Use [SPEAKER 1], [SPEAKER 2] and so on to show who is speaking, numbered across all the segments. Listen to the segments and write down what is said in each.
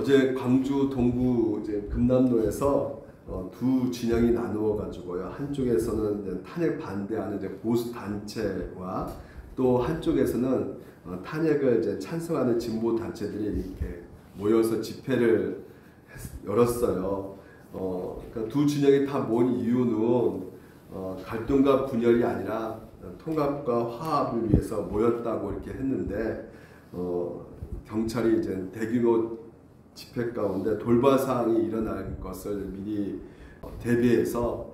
[SPEAKER 1] 어제 광주 동구 이제 금남로에서 두 진영이 나누어 가지고요. 한쪽에서는 이제 탄핵 반대하는 이제 보수 단체와 또 한쪽에서는 탄핵을 이제 찬성하는 진보 단체들이 이렇게 모여서 집회를 열었어요. 그러니까 두 진영이 다 모인 이유는 갈등과 분열이 아니라 통합과 화합을 위해서 모였다고 이렇게 했는데 경찰이 이제 대규모 집회 가운데 돌발 사항이 일어날 것을 미리 대비해서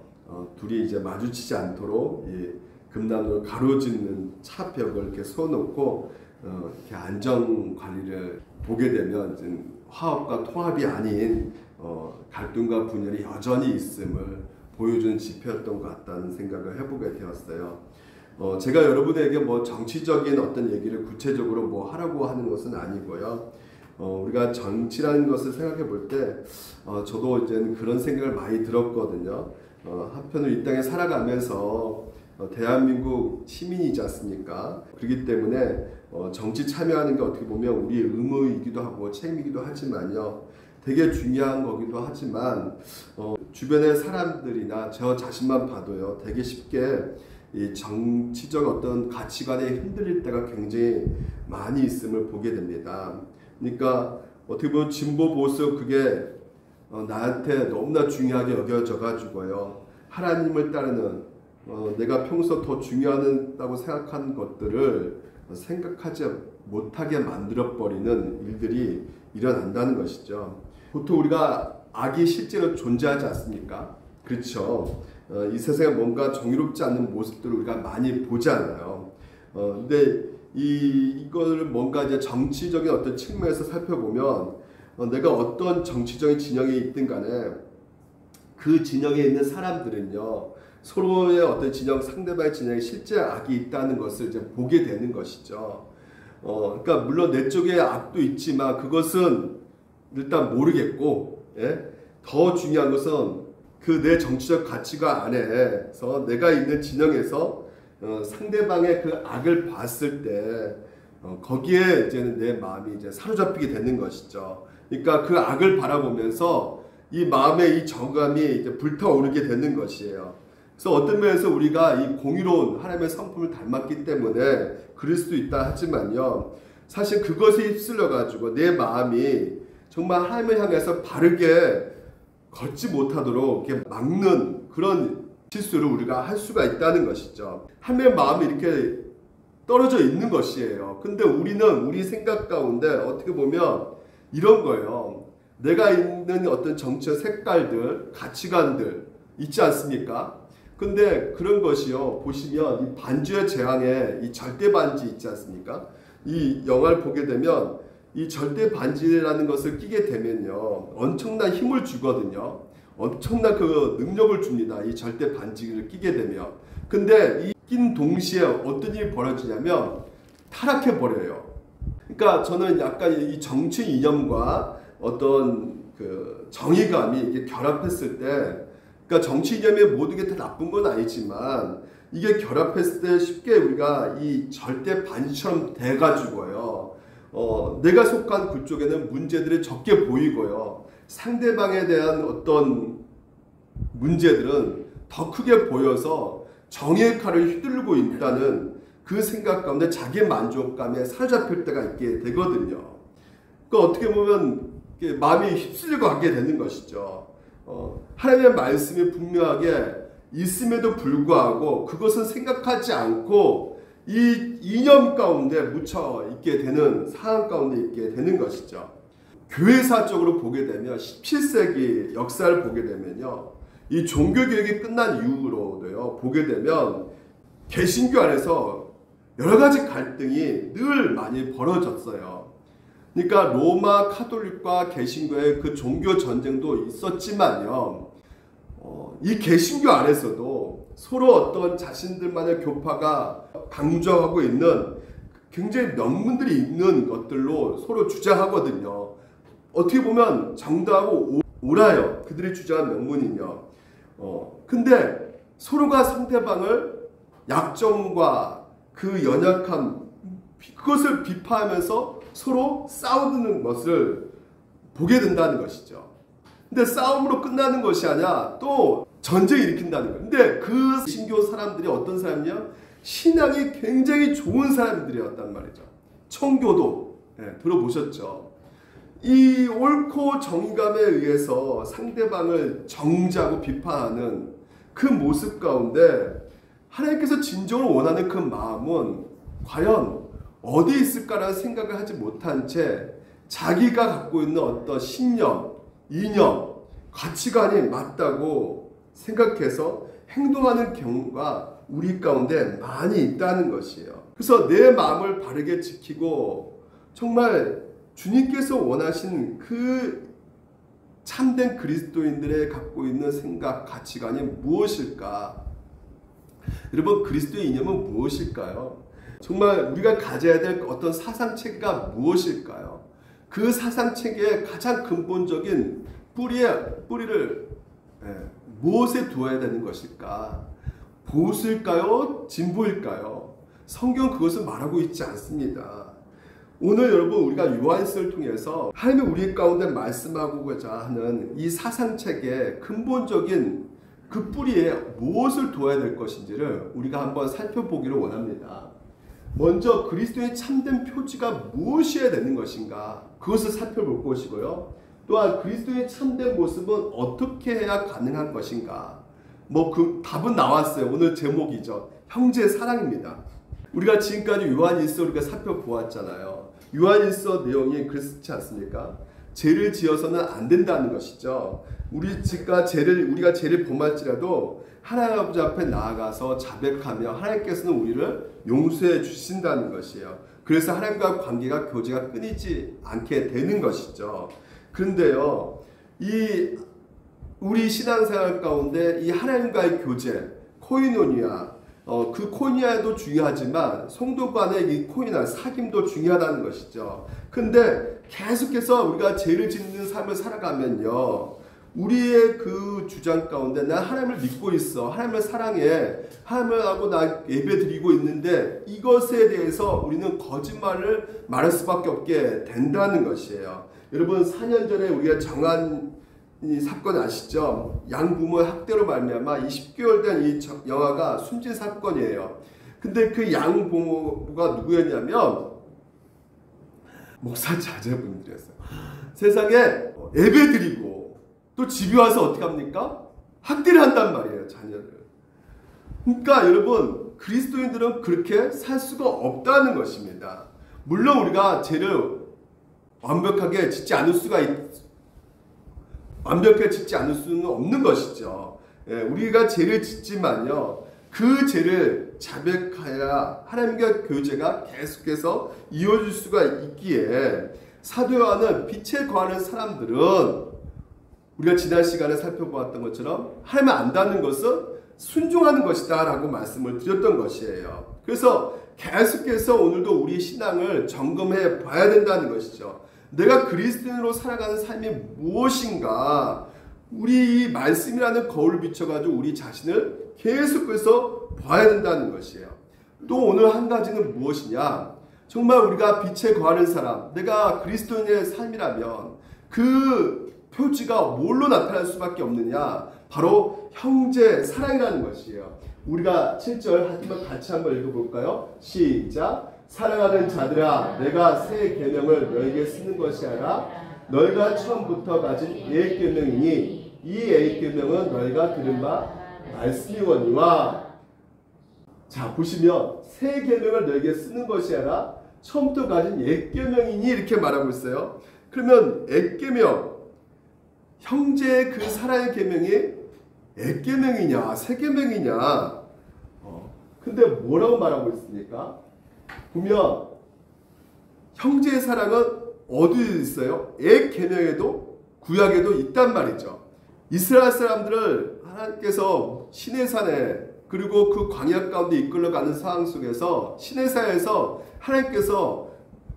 [SPEAKER 1] 둘이 이제 마주치지 않도록 이 금남로를 가로짓는 차벽을 이렇게 세워놓고 이렇게 안전 관리를 보게 되면 화합과 통합이 아닌 갈등과 분열이 여전히 있음을 보여주는 집회였던 것 같다는 생각을 해보게 되었어요. 제가 여러분에게 뭐 정치적인 어떤 얘기를 구체적으로 뭐 하라고 하는 것은 아니고요. 우리가 정치라는 것을 생각해 볼 때 저도 이제 그런 생각을 많이 들었거든요. 한편으로 이 땅에 살아가면서 대한민국 시민이지 않습니까? 그렇기 때문에 정치 참여하는 게 어떻게 보면 우리의 의무이기도 하고 책임이기도 하지만요. 되게 중요한 거기도 하지만 주변의 사람들이나 저 자신만 봐도요. 되게 쉽게 이 정치적 어떤 가치관에 흔들릴 때가 굉장히 많이 있음을 보게 됩니다. 그러니까 어떻게 보면 진보 보수 그게 나한테 너무나 중요하게 여겨져 가지고요. 하나님을 따르는 내가 평소 더 중요하다고 생각하는 것들을 생각하지 못하게 만들어버리는 일들이 일어난다는 것이죠. 보통 우리가 악이 실제로 존재하지 않습니까? 그렇죠. 이 세상에 뭔가 정의롭지 않는 모습들을 우리가 많이 보잖아요. 근데 이거를 뭔가 이제 정치적인 어떤 측면에서 살펴보면 내가 어떤 정치적인 진영에 있든 간에 그 진영에 있는 사람들은요. 서로의 어떤 진영, 상대방의 진영에 실제 악이 있다는 것을 이제 보게 되는 것이죠. 그러니까 물론 내 쪽에 악도 있지만 그것은 일단 모르겠고, 예? 더 중요한 것은 그 내 정치적 가치관 안에서 내가 있는 진영에서 상대방의 그 악을 봤을 때 거기에 이제는 내 마음이 이제 사로잡히게 되는 것이죠. 그러니까 그 악을 바라보면서 이 마음의 이 정감이 이제 불타오르게 되는 것이에요. 그래서 어떤 면에서 우리가 이 공의로운 하나님의 성품을 닮았기 때문에 그럴 수도 있다 하지만요. 사실 그것에 휩쓸려 가지고 내 마음이 정말 하나님을 향해서 바르게 걷지 못하도록 이렇게 막는 그런 실수를 우리가 할 수가 있다는 것이죠. 하나님의 마음이 이렇게 떨어져 있는 것이에요. 근데 우리는 우리 생각 가운데 어떻게 보면 이런 거예요. 내가 있는 어떤 정치적 색깔들, 가치관들 있지 않습니까? 근데 그런 것이요. 보시면 이 반주의 재앙에 이 절대 반지 있지 않습니까? 이 영화를 보게 되면 이 절대 반지라는 것을 끼게 되면요. 엄청난 힘을 주거든요. 엄청난 그 능력을 줍니다. 이 절대 반지를 끼게 되면. 근데 이 낀 동시에 어떤 일이 벌어지냐면 타락해 버려요. 그러니까 저는 약간 이 정치 이념과 어떤 그 정의감이 이게 결합했을 때, 그러니까 정치 이념이 모든 게 다 나쁜 건 아니지만 이게 결합했을 때 쉽게 우리가 이 절대 반지처럼 돼가지고요. 내가 속한 그쪽에는 문제들이 적게 보이고요. 상대방에 대한 어떤 문제들은 더 크게 보여서 정의의 칼을 휘두르고 있다는 그 생각 가운데 자기 만족감에 사로잡힐 때가 있게 되거든요. 그러니까 어떻게 보면 마음이 휩쓸려 가게 되는 것이죠. 하나님의 말씀이 분명하게 있음에도 불구하고 그것은 생각하지 않고 이 이념 가운데 묻혀 있게 되는 상황 가운데 있게 되는 것이죠. 교회사적으로 보게 되면 17세기 역사를 보게 되면요. 이 종교개혁이 끝난 이후로도요. 보게 되면 개신교 안에서 여러 가지 갈등이 늘 많이 벌어졌어요. 그러니까 로마 카톨릭과 개신교의 그 종교 전쟁도 있었지만요. 이 개신교 안에서도 서로 어떤 자신들만의 교파가 강조하고 있는 굉장히 명문들이 있는 것들로 서로 주장하거든요. 어떻게 보면 정당하고 옳아요. 그들이 주장한 명문은요. 근데 서로가 상대방을 약점과 그 연약함, 그것을 비판하면서 서로 싸우는 것을 보게 된다는 것이죠. 근데 싸움으로 끝나는 것이 아니라 또 전쟁을 일으킨다는 거예요. 근데 그 신교 사람들이 어떤 사람이냐? 신앙이 굉장히 좋은 사람들이었단 말이죠. 청교도 들어보셨죠? 이 옳고 정의감에 의해서 상대방을 정죄하고 비판하는 그 모습 가운데 하나님께서 진정으로 원하는 그 마음은 과연 어디에 있을까라는 생각을 하지 못한 채 자기가 갖고 있는 어떤 신념, 이념, 가치관이 맞다고 생각해서 행동하는 경우가 우리 가운데 많이 있다는 것이에요. 그래서 내 마음을 바르게 지키고 정말 주님께서 원하신 그 참된 그리스도인들의 갖고 있는 생각, 가치관이 무엇일까? 여러분, 그리스도의 이념은 무엇일까요? 정말 우리가 가져야 될 어떤 사상체계가 무엇일까요? 그 사상체계의 가장 근본적인 뿌리를 무엇에 두어야 되는 것일까? 보수일까요? 진보일까요? 성경 그것을 말하고 있지 않습니다. 오늘 여러분 우리가 요한일서를 통해서 하나님이 우리 가운데 말씀하고자 하는 이 사상체계의 근본적인 그 뿌리에 무엇을 두어야 될 것인지를 우리가 한번 살펴보기를 원합니다. 먼저 그리스도의 참된 표지가 무엇이어야 되는 것인가? 그것을 살펴볼 것이고요. 또한 그리스도의 참된 모습은 어떻게 해야 가능한 것인가? 그 답은 나왔어요. 오늘 제목이죠. 형제 사랑입니다. 우리가 지금까지 요한일서 우리가 살펴보았잖아요. 요한일서 내용이 그렇지 않습니까? 죄를 지어서는 안 된다는 것이죠. 우리가 죄를 범할지라도 하나님 아버지 앞에 나아가서 자백하며 하나님께서는 우리를 용서해 주신다는 것이에요. 그래서 하나님과 관계가 교제가 끊이지 않게 되는 것이죠. 그런데요, 우리 신앙생활 가운데 이 하나님과의 교제, 코이노니아, 그 코이노니아도 중요하지만 성도 간의 이 코이노니아, 사귐도 중요하다는 것이죠. 근데 계속해서 우리가 죄를 짓는 삶을 살아가면요, 우리의 그 주장 가운데 난 하나님을 믿고 있어, 하나님을 사랑해, 하나님을 하고 나 예배드리고 있는데 이것에 대해서 우리는 거짓말을 말할 수밖에 없게 된다는 것이에요. 여러분, 4년 전에 우리가 정한 이 사건 아시죠? 양부모의 학대로 말미암아 20개월 된 이 영아가 숨진 사건이에요. 근데 그 양부모가 누구였냐면 목사 자제분들이었어요. 세상에 예배드리고 또 집에 와서 어떻게 합니까? 학대를 한단 말이에요, 자녀를. 그러니까 여러분, 그리스도인들은 그렇게 살 수가 없다는 것입니다. 물론 우리가 죄를 완벽하게 짓지 않을 수는 없는 것이죠. 우리가 죄를 짓지만요, 그 죄를 자백하여 하나님과 교제가 계속해서 이어질 수가 있기에 사도 요한은 빛에 거하는 사람들은 우리가 지난 시간에 살펴보았던 것처럼 하나님을 안다는 것은 순종하는 것이다 라고 말씀을 드렸던 것이에요. 그래서 계속해서 오늘도 우리 신앙을 점검해 봐야 된다는 것이죠. 내가 그리스도인으로 살아가는 삶이 무엇인가? 우리 이 말씀이라는 거울을 비춰가지고 우리 자신을 계속해서 봐야 된다는 것이에요. 또 오늘 한 가지는 무엇이냐? 정말 우리가 빛에 거하는 사람, 내가 그리스도인의 삶이라면 그 표지가 뭘로 나타날 수밖에 없느냐? 바로 형제 사랑이라는 것이에요. 우리가 7절 하지만 같이 한번 읽어볼까요? 시작! 사랑하는 자들아, 내가 새 계명을 너에게 쓰는 것이 아니라 너희가 처음부터 가진 옛 계명이니 이 옛 계명은 너희가 들은 바 말씀이거니와. 자, 보시면 새 계명을 너에게 쓰는 것이 아니라 처음부터 가진 옛 계명이니 이렇게 말하고 있어요. 그러면 옛 계명, 형제의 그 사랑의 계명이 옛 계명이냐 새 계명이냐? 근데 뭐라고 말하고 있습니까? 보면 형제의 사랑은 어디에 있어요? 옛 계명에도 구약에도 있단 말이죠. 이스라엘 사람들을 하나님께서 시내산에 그리고 그 광야 가운데 이끌어가는 상황 속에서 시내산에서 하나님께서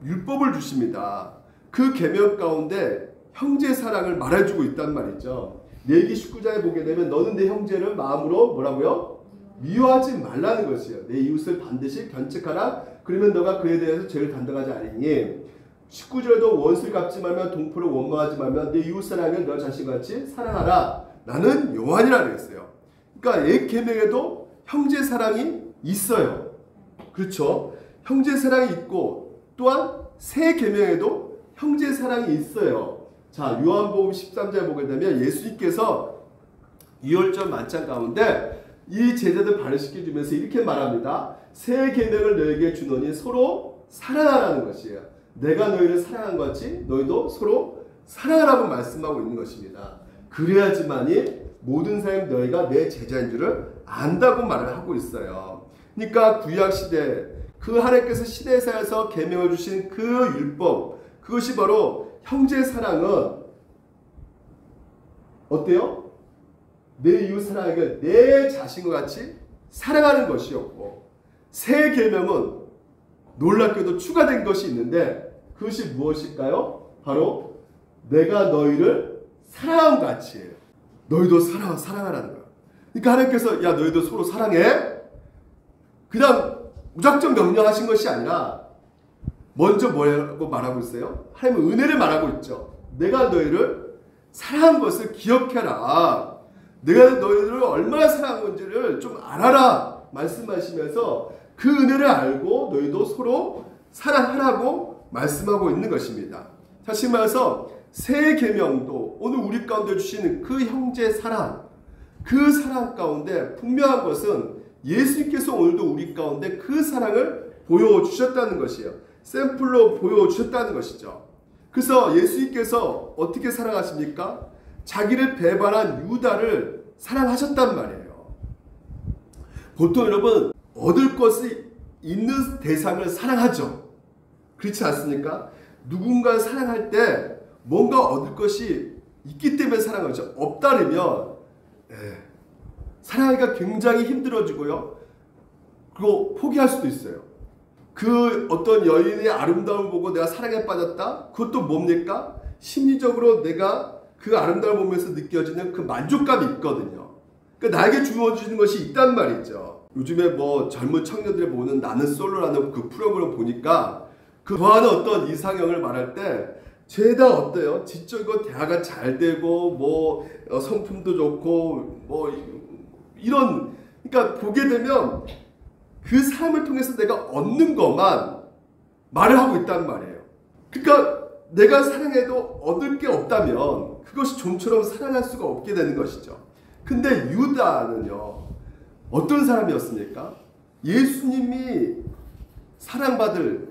[SPEAKER 1] 율법을 주십니다. 그 계명 가운데 형제의 사랑을 말해주고 있단 말이죠. 레위기 19장에 보게 되면 너는 내 형제를 마음으로 뭐라고요? 미워하지 말라는 것이에요. 내 이웃을 반드시 견책하라. 그러면 너가 그에 대해서 죄를 담당하지 아니니. 19절도 원수를 갚지 말며 동포를 원망하지 말며 내 이웃 사랑을 너 자신같이 사랑하라. 나는 요한이라 그랬어요. 그러니까 옛 계명에도 형제 사랑이 있어요. 그렇죠? 형제 사랑이 있고 또한 새 계명에도 형제 사랑이 있어요. 자, 요한복음 13절 보게 되면 예수님께서 유월절 만찬 가운데 이 제자들 발을시켜 주면서 이렇게 말합니다. 새 계명을 너에게 주노니 서로 사랑하라는 것이에요. 내가 너희를 사랑한 것 같이 너희도 서로 사랑하라고 말씀하고 있는 것입니다. 그래야지만이 모든 사람이 너희가 내 제자인 줄을 안다고 말을 하고 있어요. 그러니까 구약시대 그 하나님께서 시대사에서 계명을 주신 그 율법, 그것이 바로 형제 사랑은 어때요? 내 이웃 사랑을 내 자신과 같이 사랑하는 것이었고, 새 계명은 놀랍게도 추가된 것이 있는데 그것이 무엇일까요? 바로 내가 너희를 사랑한 같이 너희도 사랑하라는 거야. 그러니까 하나님께서 야 너희도 서로 사랑해? 그냥 무작정 명령하신 것이 아니라 먼저 뭐라고 말하고 있어요? 하나님은 은혜를 말하고 있죠. 내가 너희를 사랑한 것을 기억해라. 내가 너희를 얼마나 사랑한 건지를 좀 알아라 말씀하시면서 그 은혜를 알고 너희도 서로 사랑하라고 말씀하고 있는 것입니다. 다시 말해서 새 계명도 오늘 우리 가운데 주시는 그 형제 사랑, 그 사랑 가운데 분명한 것은 예수님께서 오늘도 우리 가운데 그 사랑을 보여주셨다는 것이에요. 샘플로 보여주셨다는 것이죠. 그래서 예수님께서 어떻게 사랑하십니까? 자기를 배반한 유다를 사랑하셨단 말이에요. 보통 여러분 얻을 것이 있는 대상을 사랑하죠. 그렇지 않습니까? 누군가를 사랑할 때 뭔가 얻을 것이 있기 때문에 사랑하죠. 없다면 사랑하기가 굉장히 힘들어지고요. 그리고 포기할 수도 있어요. 그 어떤 여인의 아름다움을 보고 내가 사랑에 빠졌다? 그것도 뭡니까? 심리적으로 내가 그 아름다움을 보면서 느껴지는 그 만족감이 있거든요. 그러니까 나에게 주어지는 것이 있단 말이죠. 요즘에 뭐 젊은 청년들이 보는 나는 솔로라는 그 프로그램을 보니까 그 좋아하는 어떤 이상형을 말할 때 죄다 어때요? 지적이고 대화가 잘 되고 뭐 성품도 좋고 뭐 이런, 그러니까 보게 되면 그 삶을 통해서 내가 얻는 것만 말을 하고 있단 말이에요. 그러니까 내가 사랑해도 얻을 게 없다면 그것이 좀처럼 사랑할 수가 없게 되는 것이죠. 근데 유다는요 어떤 사람이었습니까? 예수님이 사랑받을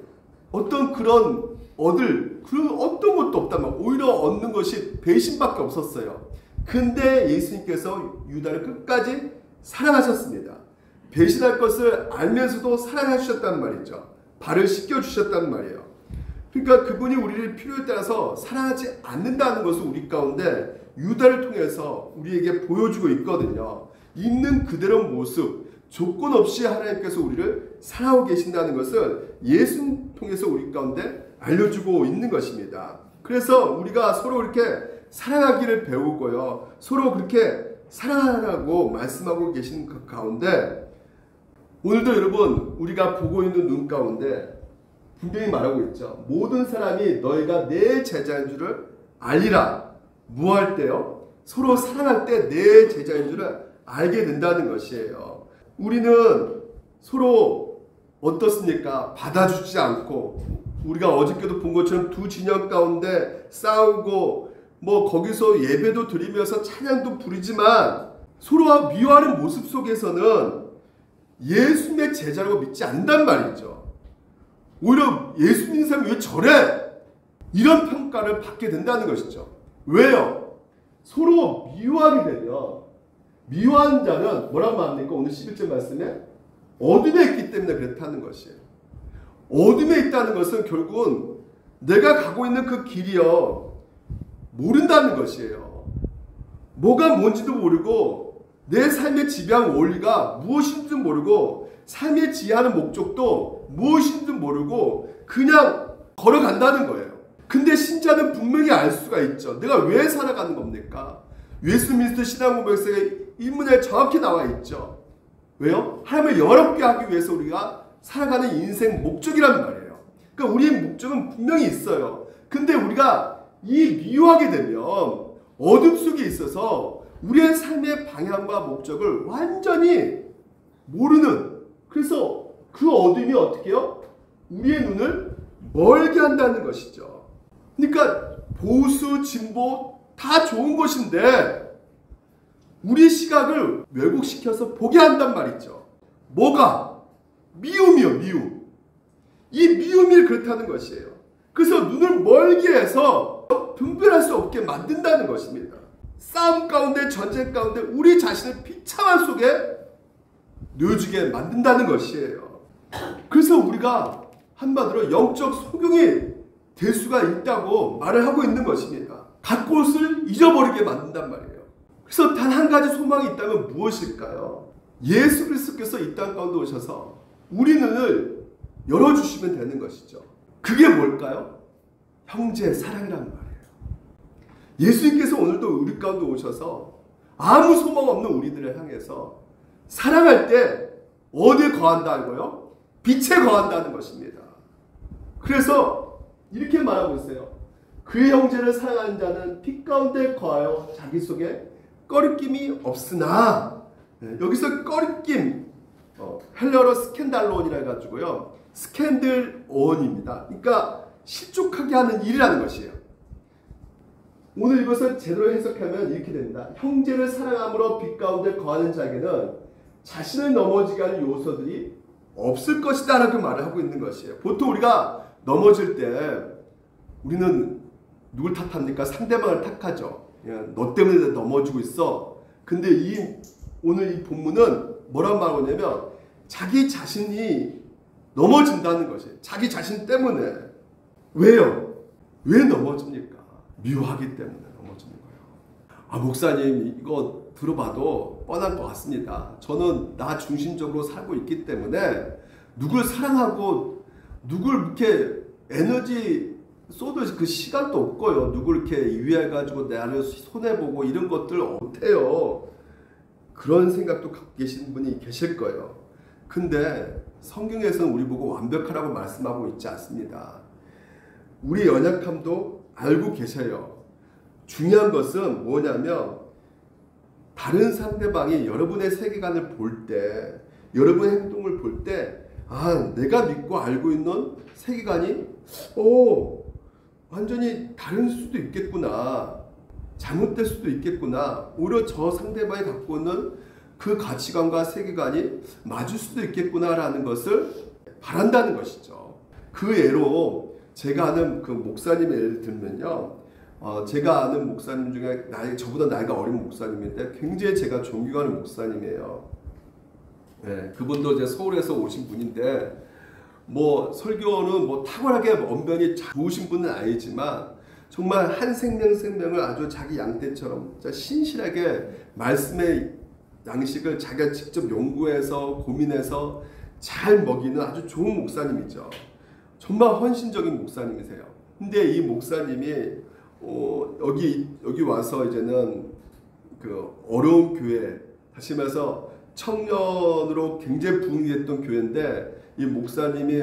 [SPEAKER 1] 어떤 그런 얻을 그런 어떤 것도 없다면 오히려 얻는 것이 배신밖에 없었어요. 근데 예수님께서 유다를 끝까지 사랑하셨습니다. 배신할 것을 알면서도 사랑해 주셨단 말이죠. 발을 씻겨 주셨단 말이에요. 그러니까 그분이 우리를 필요에 따라서 사랑하지 않는다는 것을 우리 가운데 유다를 통해서 우리에게 보여주고 있거든요. 있는 그대로 모습, 조건 없이 하나님께서 우리를 사랑하고 계신다는 것을 예수님 통해서 우리 가운데 알려주고 있는 것입니다. 그래서 우리가 서로 이렇게 사랑하기를 배우고요. 서로 그렇게 사랑하라고 말씀하고 계신 그 가운데 오늘도 여러분 우리가 보고 있는 눈 가운데 분명히 말하고 있죠. 모든 사람이 너희가 내 제자인 줄을 알리라. 뭐 할 때요? 서로 사랑할 때 내 제자인 줄을 알게 된다는 것이에요. 우리는 서로 어떻습니까? 받아주지 않고 우리가 어저께도 본 것처럼 두 진영 가운데 싸우고 뭐 거기서 예배도 드리면서 찬양도 부르지만 서로 미워하는 모습 속에서는 예수님의 제자라고 믿지 않는단 말이죠. 오히려 예수 믿는 사람이 왜 저래? 이런 평가를 받게 된다는 것이죠. 왜요? 서로 미워하게 되면 미워한 자는 뭐라고 말합니까? 오늘 11절 말씀에 어둠에 있기 때문에 그렇다는 것이에요. 어둠에 있다는 것은 결국은 내가 가고 있는 그 길이요 모른다는 것이에요. 뭐가 뭔지도 모르고 내 삶의 지배한 원리가 무엇인지도 모르고 삶의 지향하는 목적도 무엇인지도 모르고 그냥 걸어간다는 거예요. 근데 신자는 분명히 알 수가 있죠. 내가 왜 살아가는 겁니까? 예수 그리스도 신앙 고백서에 이 문에 정확히 나와 있죠. 왜요? 하나님을 영화롭게 하기 위해서 우리가 살아가는 인생 목적이란 말이에요. 그러니까 우리의 목적은 분명히 있어요. 근데 우리가 이 미워하게 되면 어둠 속에 있어서 우리의 삶의 방향과 목적을 완전히 모르는, 그래서 그 어둠이 어떻게 해요? 우리의 눈을 멀게 한다는 것이죠. 그러니까 보수, 진보 다 좋은 것인데 우리 시각을 왜곡시켜서 보게 한단 말이죠. 뭐가? 미움이요, 미움. 이 미움이 그렇다는 것이에요. 그래서 눈을 멀게 해서 분별할 수 없게 만든다는 것입니다. 싸움 가운데, 전쟁 가운데 우리 자신을 비참한 속에 놓여지게 만든다는 것이에요. 그래서 우리가 한마디로 영적 소경이 될 수가 있다고 말을 하고 있는 것입니다. 갈 곳을 잊어버리게 만든단 말이에요. 그래서 단 한 가지 소망이 있다면 무엇일까요? 예수 그리스도께서 이 땅 가운데 오셔서 우리 눈을 열어주시면 되는 것이죠. 그게 뭘까요? 형제의 사랑이란 말이에요. 예수님께서 오늘도 우리 가운데 오셔서 아무 소망 없는 우리들을 향해서 사랑할 때 어디에 거한다고요? 빛에 거한다는 것입니다. 그래서 이렇게 말하고 있어요. 그의 형제를 사랑하는 자는 빛 가운데 거하여 자기 속에 꺼리낌이 없으나, 여기서 꺼리낌, 헬러로 스캔달론이라 해가지고요, 스캔들온입니다. 그러니까 실족하게 하는 일이라는 것이에요. 오늘 이것을 제대로 해석하면 이렇게 됩니다. 형제를 사랑함으로 빛 가운데 거하는 자에게는 자신을 넘어지게 하는 요소들이 없을 것이다 라고 말을 하고 있는 것이에요. 보통 우리가 넘어질 때 우리는 누굴 탓합니까? 상대방을 탓하죠. 너 때문에 넘어지고 있어. 근데 오늘 이 본문은 뭐라고 말하고 있냐면 자기 자신이 넘어진다는 것이에요. 자기 자신 때문에. 왜요? 왜 넘어집니까? 미워하기 때문에 넘어지는 거예요. 목사님 이거 들어봐도 뻔한 것 같습니다. 저는 나 중심적으로 살고 있기 때문에 누굴 사랑하고 누굴 이렇게 에너지 쏟을 그 시간도 없고요. 누굴 이렇게 위해가지고 나를 손해보고 이런 것들 못해요. 그런 생각도 갖고 계신 분이 계실 거예요. 근데 성경에서는 우리 보고 완벽하라고 말씀하고 있지 않습니다. 우리 연약함도 알고 계셔요. 중요한 것은 뭐냐면 다른 상대방이 여러분의 세계관을 볼 때, 여러분의 행동을 볼 때, 내가 믿고 알고 있는 세계관이 완전히 다른 수도 있겠구나, 잘못될 수도 있겠구나, 오히려 저 상대방이 갖고 있는 그 가치관과 세계관이 맞을 수도 있겠구나라는 것을 바란다는 것이죠. 그 예로 제가 아는 그 목사님의 예를 들면요, 제가 아는 목사님 중에 저보다 나이가 어린 목사님인데 굉장히 제가 존경하는 목사님이에요. 네, 그분도 이제 서울에서 오신 분인데 설교는 탁월하게 언변이 좋으신 분은 아니지만 정말 한 생명을 아주 자기 양떼처럼 신실하게 말씀의 양식을 자기가 직접 연구해서 고민해서 잘 먹이는 아주 좋은 목사님이죠. 정말 헌신적인 목사님이세요. 근데 이 목사님이 여기 와서 이제는 그 어려운 교회, 다시 말해서 청년으로 굉장히 부흥이 됐던 교회인데 이 목사님이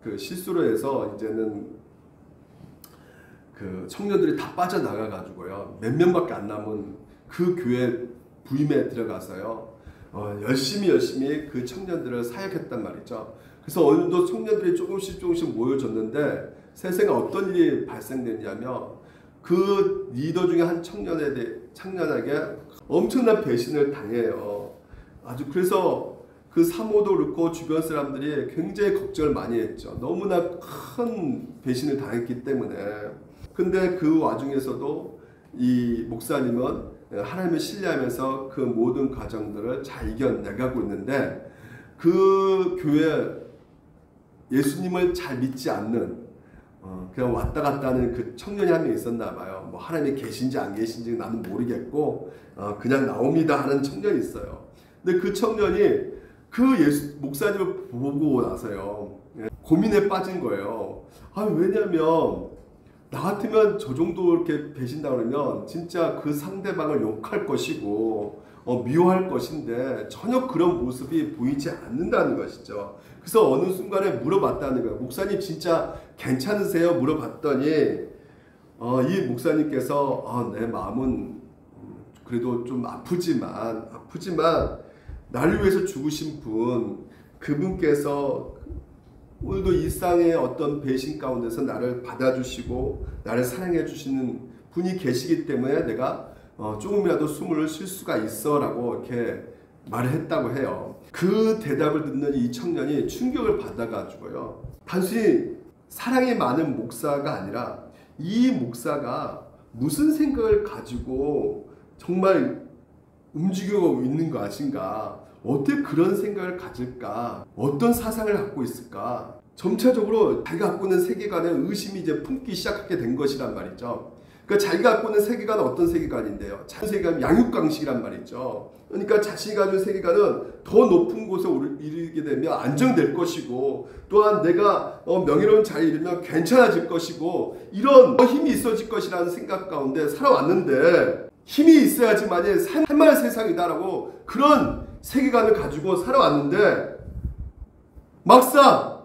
[SPEAKER 1] 그 실수로 해서 이제는 그 청년들이 다 빠져나가 가지고요, 몇 명밖에 안 남은 그 교회 부임에 들어가서요, 열심히 그 청년들을 사역했단 말이죠. 그래서 오늘도 청년들이 조금씩 모여졌는데 세상에 어떤 일이 발생됐냐면 그 리더 중에 한 청년에게 엄청난 배신을 당해요. 그래서 그 사모도 그렇고 주변 사람들이 굉장히 걱정을 많이 했죠. 너무나 큰 배신을 당했기 때문에. 근데 그 와중에서도 이 목사님은 하나님을 신뢰하면서 그 모든 과정들을 잘 이겨내가고 있는데, 그 교회 예수님을 잘 믿지 않는 그냥 왔다 갔다 하는 그 청년이 한 명 있었나 봐요. 하나님이 계신지 안 계신지 나는 모르겠고 그냥 나옵니다 하는 청년이 있어요. 근데 그 청년이 그 목사님을 보고 나서요, 고민에 빠진 거예요. 왜냐면 나 같으면 저 정도 이렇게 배신다 그러면 진짜 그 상대방을 욕할 것이고 미워할 것인데 전혀 그런 모습이 보이지 않는다는 것이죠. 그래서 어느 순간에 물어봤다는 거예요. 목사님 진짜 괜찮으세요? 물어봤더니 이 목사님께서 내 마음은 그래도 좀 아프지만 나를 위해서 죽으신 분, 그분께서 오늘도 일상의 어떤 배신 가운데서 나를 받아주시고 나를 사랑해 주시는 분이 계시기 때문에 내가 조금이라도 숨을 쉴 수가 있어 라고 이렇게 말을 했다고 해요. 그 대답을 듣는 이 청년이 충격을 받아가지고요, 단순히 사랑이 많은 목사가 아니라 이 목사가 무슨 생각을 가지고 정말 움직이고 있는 것인가, 어떻게 그런 생각을 가질까, 어떤 사상을 갖고 있을까, 점차적으로 자기가 갖고 있는 세계관에 의심이 이제 품기 시작하게 된 것이란 말이죠. 그러니까 자기가 갖고 있는 세계관은 어떤 세계관인데요? 자기 세계관 양육강식이란 말이죠. 그러니까 자신이 가진 세계관은 더 높은 곳에 이르게 되면 안정될 것이고, 또한 내가 명예로운 자리에 이르면 괜찮아질 것이고, 이런 힘이 있어질 것이라는 생각 가운데 살아왔는데, 힘이 있어야지만이 살만한 세상이다라고 그런 세계관을 가지고 살아왔는데, 막상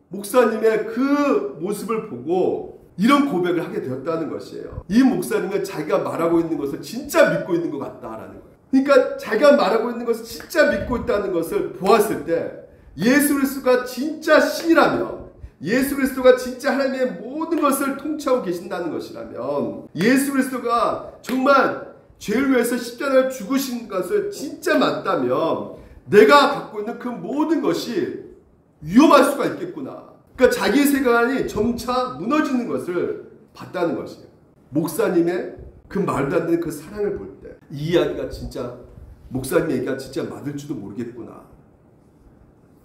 [SPEAKER 1] 목사님의 그 모습을 보고 이런 고백을 하게 되었다는 것이에요. 이 목사님은 자기가 말하고 있는 것을 진짜 믿고 있는 것 같다라는 거예요. 그러니까 자기가 말하고 있는 것을 진짜 믿고 있다는 것을 보았을 때, 예수 그리스도가 진짜 신이라면, 예수 그리스도가 진짜 하나님의 모든 것을 통치하고 계신다는 것이라면, 예수 그리스도가 정말 죄를 위해서 십자가를 죽으신 것을 진짜 맞다면 내가 갖고 있는 그 모든 것이 위험할 수가 있겠구나. 그러니까 자기 세계관이 점차 무너지는 것을 봤다는 것이에요. 목사님의 그 말도 안 되는 그 사랑을 볼 때, 이 이야기가 진짜 목사님 얘기가 진짜 맞을지도 모르겠구나.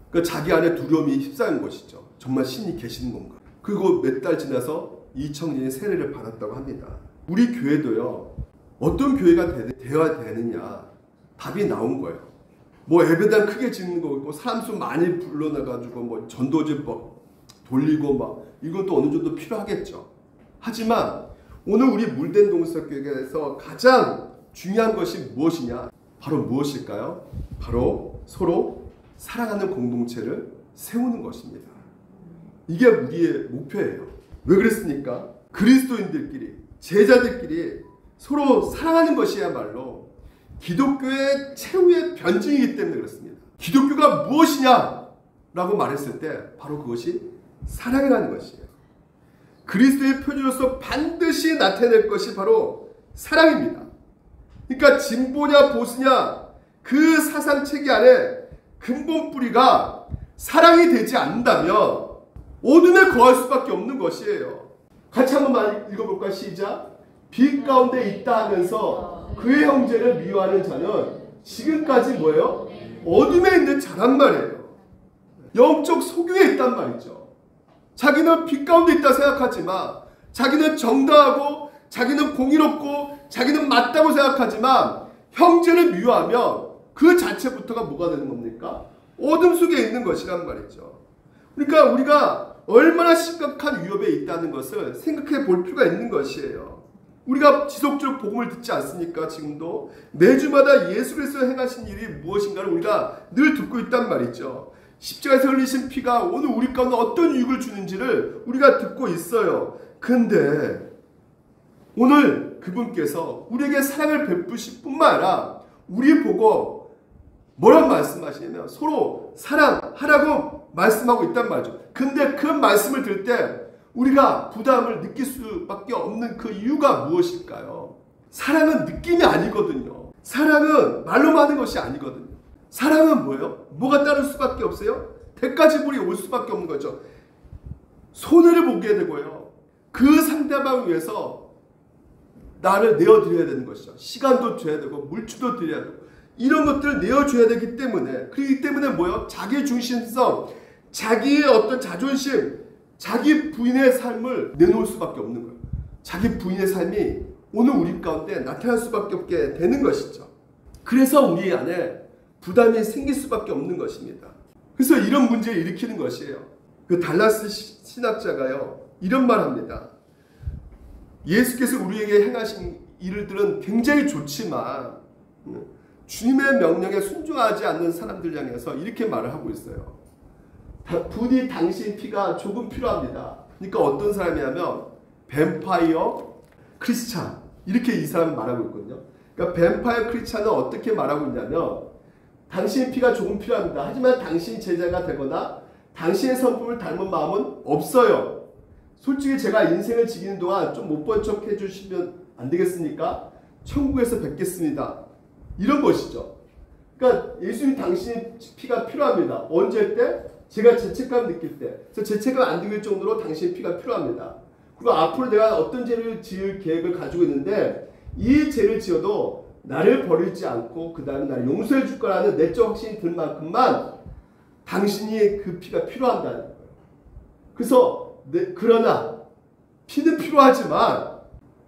[SPEAKER 1] 그러니까 자기 안에 두려움이 휩싸인 것이죠. 정말 신이 계시는 건가. 그리고 몇 달 지나서 이 청년이 세례를 받았다고 합니다. 우리 교회도요, 어떤 교회가 되어야 되느냐, 답이 나온 거예요. 뭐 예배당 크게 짓는 거 있고, 사람 수 많이 불러놔가지고 뭐 전도지 돌리고 막, 이것도 어느 정도 필요하겠죠. 하지만 오늘 우리 물된 동서교회에서 가장 중요한 것이 무엇이냐? 바로 무엇일까요? 바로 서로 사랑하는 공동체를 세우는 것입니다. 이게 우리의 목표예요. 왜 그랬습니까? 그리스도인들끼리, 제자들끼리 서로 사랑하는 것이야말로 기독교의 최후의 변증이기 때문에 그렇습니다. 기독교가 무엇이냐? 라고 말했을 때 바로 그것이 사랑이라는 것이에요. 그리스도의 표준으로서 반드시 나타낼 것이 바로 사랑입니다. 그러니까 진보냐 보수냐, 그 사상체계 안에 근본 뿌리가 사랑이 되지 않는다면 어둠에 거할 수밖에 없는 것이에요. 같이 한번 읽어볼까? 시작. 빛 가운데 있다 하면서 그의 형제를 미워하는 자는 지금까지 뭐예요? 어둠에 있는 자란 말이에요. 영적 소경에 있단 말이죠. 자기는 빛 가운데 있다 생각하지만, 자기는 정당하고 자기는 공의롭고 자기는 맞다고 생각하지만, 형제를 미워하면 그 자체부터가 뭐가 되는 겁니까? 어둠 속에 있는 것이란 말이죠. 그러니까 우리가 얼마나 심각한 위협에 있다는 것을 생각해 볼 필요가 있는 것이에요. 우리가 지속적으로 복음을 듣지 않습니까? 지금도 매주마다 예수 그리스도가 행하신 일이 무엇인가를 우리가 늘 듣고 있단 말이죠. 십자가에서 흘리신 피가 오늘 우리 가운데 어떤 유익을 주는지를 우리가 듣고 있어요. 근데 오늘 그분께서 우리에게 사랑을 베푸실 뿐만 아니라 우리 보고 뭐라고 말씀하시냐면 서로 사랑하라고 말씀하고 있단 말이죠. 근데 그 말씀을 들을 때 우리가 부담을 느낄 수밖에 없는 그 이유가 무엇일까요? 사랑은 느낌이 아니거든요. 사랑은 말로만 하는 것이 아니거든요. 사랑은 뭐예요? 뭐가 따를 수밖에 없어요? 대가지불이 올 수밖에 없는 거죠. 손해를 보게 되고요, 그 상대방을 위해서 나를 내어드려야 되는 것이죠. 시간도 줘야 되고 물질도 드려야 되고 이런 것들을 내어줘야 되기 때문에, 그렇기 때문에 뭐예요? 자기 중심성, 자기의 어떤 자존심, 자기 부인의 삶을 내놓을 수밖에 없는 거예요. 자기 부인의 삶이 오늘 우리 가운데 나타날 수밖에 없게 되는 것이죠. 그래서 우리 안에 부담이 생길 수밖에 없는 것입니다. 그래서 이런 문제를 일으키는 것이에요. 그 달라스 신학자가요, 이런 말 합니다. 예수께서 우리에게 행하신 일들은 굉장히 좋지만 주님의 명령에 순종하지 않는 사람들 향해서 이렇게 말을 하고 있어요. 부디 당신 피가 조금 필요합니다. 그러니까 어떤 사람이냐면 뱀파이어 크리스찬 이렇게 이 사람은 말하고 있거든요. 그러니까 뱀파이어 크리스찬은 어떻게 말하고 있냐면 당신의 피가 조금 필요합니다. 하지만 당신이 제자가 되거나 당신의 성품을 닮은 마음은 없어요. 솔직히 제가 인생을 지키는 동안 좀 못 본 척 해주시면 안 되겠습니까? 천국에서 뵙겠습니다. 이런 것이죠. 그러니까 예수님 당신의 피가 필요합니다. 언제 때? 제가 죄책감 느낄 때. 그래서 죄책감 안 느낄 정도로 당신의 피가 필요합니다. 그리고 앞으로 내가 어떤 죄를 지을 계획을 가지고 있는데 이 죄를 지어도 나를 버리지 않고 그 다음에 나를 용서해 줄 거라는 내적 확신이 들 만큼만 당신이 그 피가 필요한다는 거예요. 그래서 그러나 피는 필요하지만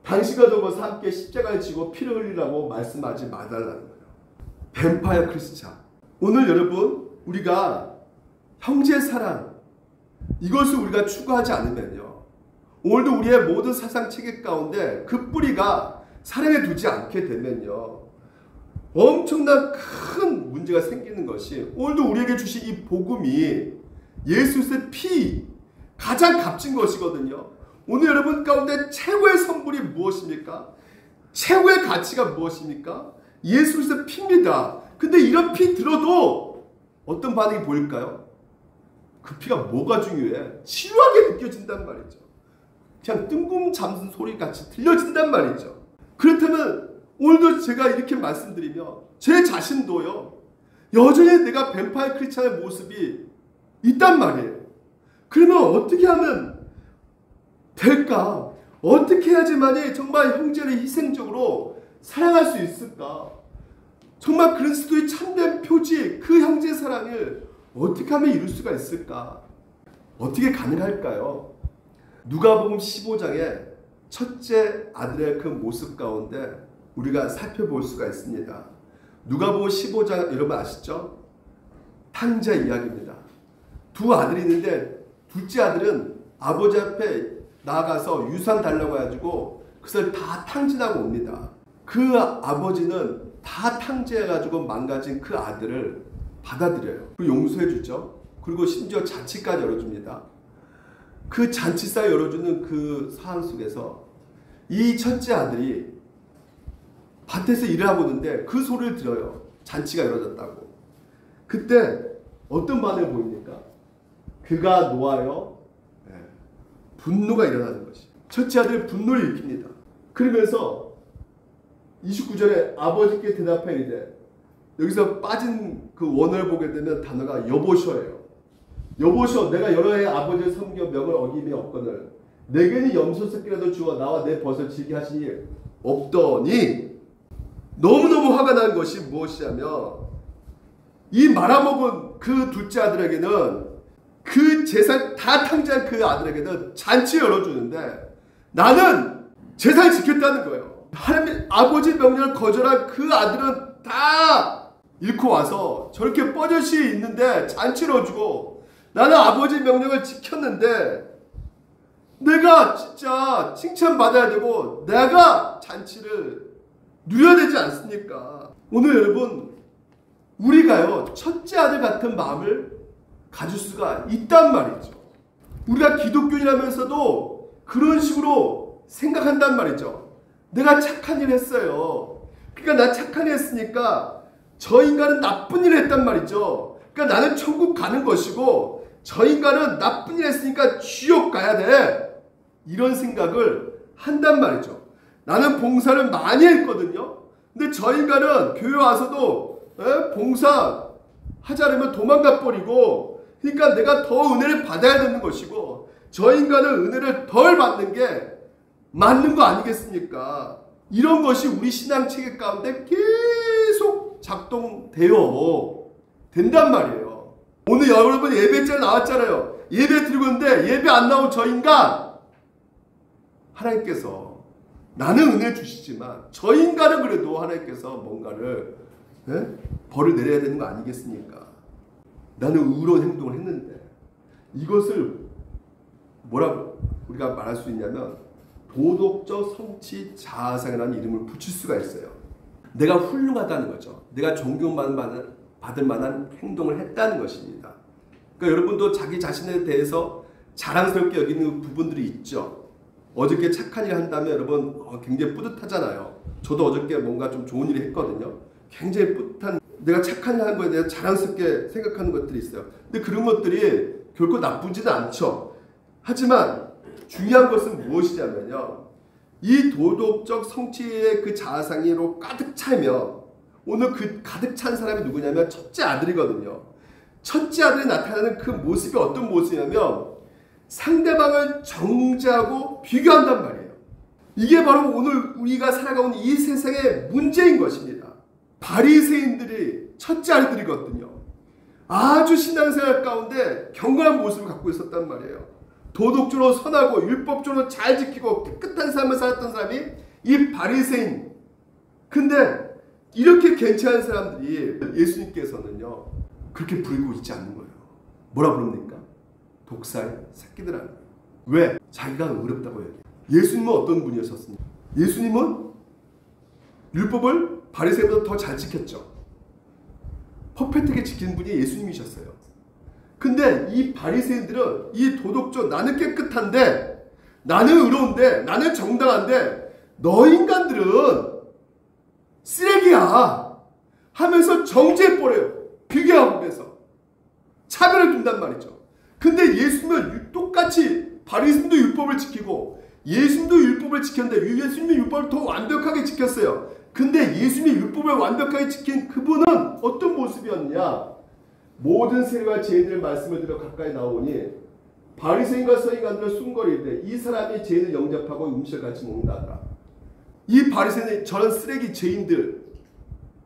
[SPEAKER 1] 당신과 더불어서 함께 십자가를 지고 피를 흘리라고 말씀하지 말아달라는 거예요. 뱀파이어 크리스찬. 오늘 여러분 우리가 형제 사랑 이것을 우리가 추구하지 않으면요. 오늘도 우리의 모든 사상 체계 가운데 그 뿌리가 사랑에 두지 않게 되면요. 엄청난 큰 문제가 생기는 것이 오늘도 우리에게 주신 이 복음이 예수의 피 가장 값진 것이거든요. 오늘 여러분 가운데 최고의 선물이 무엇입니까? 최고의 가치가 무엇입니까? 예수 그리스도의 피입니다. 근데 이런 피 들어도 어떤 반응이 보일까요? 그 피가 뭐가 중요해? 지루하게 느껴진단 말이죠. 그냥 뜬금 잠든 소리 같이 들려진단 말이죠. 그렇다면 오늘도 제가 이렇게 말씀드리며 제 자신도요. 여전히 내가 뱀파이어 크리스찬의 모습이 있단 말이에요. 그러면 어떻게 하면 될까? 어떻게 해야지만이 정말 형제를 희생적으로 사랑할 수 있을까? 정말 그리스도의 참된 표지 그 형제 사랑을 어떻게 하면 이룰 수가 있을까? 어떻게 가능할까요? 누가복음 15장에 첫째 아들의 그 모습 가운데 우리가 살펴볼 수가 있습니다. 누가복음 15장 여러분 아시죠? 탕자 이야기입니다. 두 아들이 있는데 둘째 아들은 아버지 앞에 나아가서 유산 달라고 해가지고 그것을 다 탕진하고 옵니다. 그 아버지는 다 탕진해가지고 망가진 그 아들을 받아들여요. 그리고 용서해주죠. 그리고 심지어 잔치까지 열어줍니다. 그 잔치상 열어주는 그 상황 속에서 이 첫째 아들이 밭에서 일을 하고 있는데 그 소리를 들어요. 잔치가 열어졌다고. 그때 어떤 반응을 보입니까? 그가 놓아요. 분노가 일어나는 것이. 첫째 아들이 분노를 일으킵니다. 그러면서 29절에 아버지께 대답하여 이르되 여기서 빠진 그 원어를 보게 되면 단어가 여보셔예요. 여보셔 내가 여러 해 아버지의 성경 명을 어김이 없거늘 내게는 염소새끼라도 주어 나와 내 벗을 지게 하시니 없더니 너무너무 화가 난 것이 무엇이냐면 이 말아먹은 그 둘째 아들에게는 그 재산 다 탕자한 그 아들에게는 잔치 열어주는데 나는 재산을 지켰다는 거예요. 하나님 아버지 명령을 거절한 그 아들은 다 잃고 와서 저렇게 뻐젓이 있는데 잔치를 넣어주고 나는 아버지 명령을 지켰는데 내가 진짜 칭찬받아야 되고 내가 잔치를 누려야 되지 않습니까? 오늘 여러분 우리가요 첫째 아들 같은 마음을 가질 수가 있단 말이죠. 우리가 기독교인이라면서도 그런 식으로 생각한단 말이죠. 내가 착한 일 했어요. 그러니까 나 착한 일 했으니까 저 인간은 나쁜 일을 했단 말이죠. 그러니까 나는 천국 가는 것이고 저 인간은 나쁜 일 했으니까 지옥 가야 돼. 이런 생각을 한단 말이죠. 나는 봉사를 많이 했거든요. 근데 저 인간은 교회 와서도 봉사 하자면 도망가 버리고 그러니까 내가 더 은혜를 받아야 되는 것이고 저 인간은 은혜를 덜 받는 게 맞는 거 아니겠습니까? 이런 것이 우리 신앙 체계 가운데 계속 작동되어 된단 말이에요. 오늘 여러분 예배자에 나왔잖아요. 예배 드리고 있는데 예배 안 나온 저 인간 하나님께서 나는 은혜 주시지만 저 인간은 그래도 하나님께서 뭔가를 벌을 내려야 되는 거 아니겠습니까? 나는 의로운 행동을 했는데 이것을 뭐라고 우리가 말할 수 있냐면 도덕적 성취 자아상이라는 이름을 붙일 수가 있어요. 내가 훌륭하다는 거죠. 내가 존경받을 만한 행동을 했다는 것입니다. 그러니까 여러분도 자기 자신에 대해서 자랑스럽게 여기는 부분들이 있죠. 어저께 착한 일 한다면 여러분 굉장히 뿌듯하잖아요. 저도 어저께 뭔가 좀 좋은 일을 했거든요. 굉장히 뿌듯한, 내가 착한 일 한 거에 대해 자랑스럽게 생각하는 것들이 있어요. 근데 그런 것들이 결코 나쁘지는 않죠. 하지만 중요한 것은 무엇이냐면요, 이 도덕적 성취의 그 자아상으로 가득 차면, 오늘 그 가득 찬 사람이 누구냐면 첫째 아들이거든요. 첫째 아들이 나타나는 그 모습이 어떤 모습이냐면 상대방을 정죄하고 비교한단 말이에요. 이게 바로 오늘 우리가 살아가는 이 세상의 문제인 것입니다. 바리새인들이 첫째 아들들이거든요. 아주 신앙생활 가운데 경건한 모습을 갖고 있었단 말이에요. 도덕적으로 선하고 율법적으로 잘 지키고 깨끗한 삶을 살았던 사람이 이 바리새인. 근데 이렇게 괜찮은 사람들이 예수님께서는요 그렇게 부르고 있지 않는 거예요. 뭐라 부릅니까? 독사의 새끼들하는 거예요. 왜? 자기가 어렵다고 얘기해요. 예수님은 어떤 분이셨습니까? 예수님은 율법을 바리새인보다 더 잘 지켰죠. 퍼펙트하게 지키는 분이 예수님이셨어요. 근데 이 바리새인들은 이 도덕적, 나는 깨끗한데, 나는 의로운데, 나는 정당한데 너 인간들은 쓰레기야 하면서 정죄해버려요. 비교하면서 차별을 둔단 말이죠. 근데 예수님은 똑같이 바리새인도 율법을 지키고 예수님도 율법을 지켰는데 예수님이 율법을 더 완벽하게 지켰어요. 근데 예수님이 율법을 완벽하게 지킨 그분은 어떤 모습이었느냐? 모든 세리와 죄인들의 말씀을 들어 가까이 나오니 바리새인과 서기관들은 숨거리되 이 사람이 죄인을 영접하고 음식을 같이 먹는다더라. 이 바리새인은 저런 쓰레기 죄인들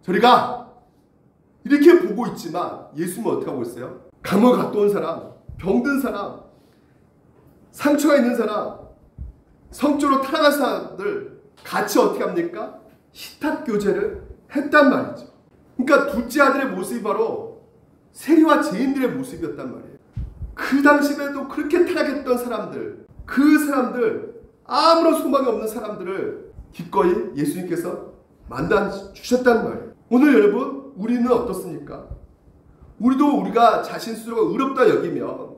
[SPEAKER 1] 저리 가! 이렇게 보고 있지만 예수님은 어떻게 하고 있어요? 감을 갔다 온 사람, 병든 사람, 상처가 있는 사람, 성적으로 타락한 사람들 같이 어떻게 합니까? 식탁교제를 했단 말이죠. 그러니까 둘째 아들의 모습이 바로 세리와 죄인들의 모습이었단 말이에요. 그 당시에도 그렇게 타락했던 사람들, 그 사람들, 아무런 소망이 없는 사람들을 기꺼이 예수님께서 만나주셨단 말이에요. 오늘 여러분, 우리는 어떻습니까? 우리도 우리가 자신 스스로가 의롭다 여기면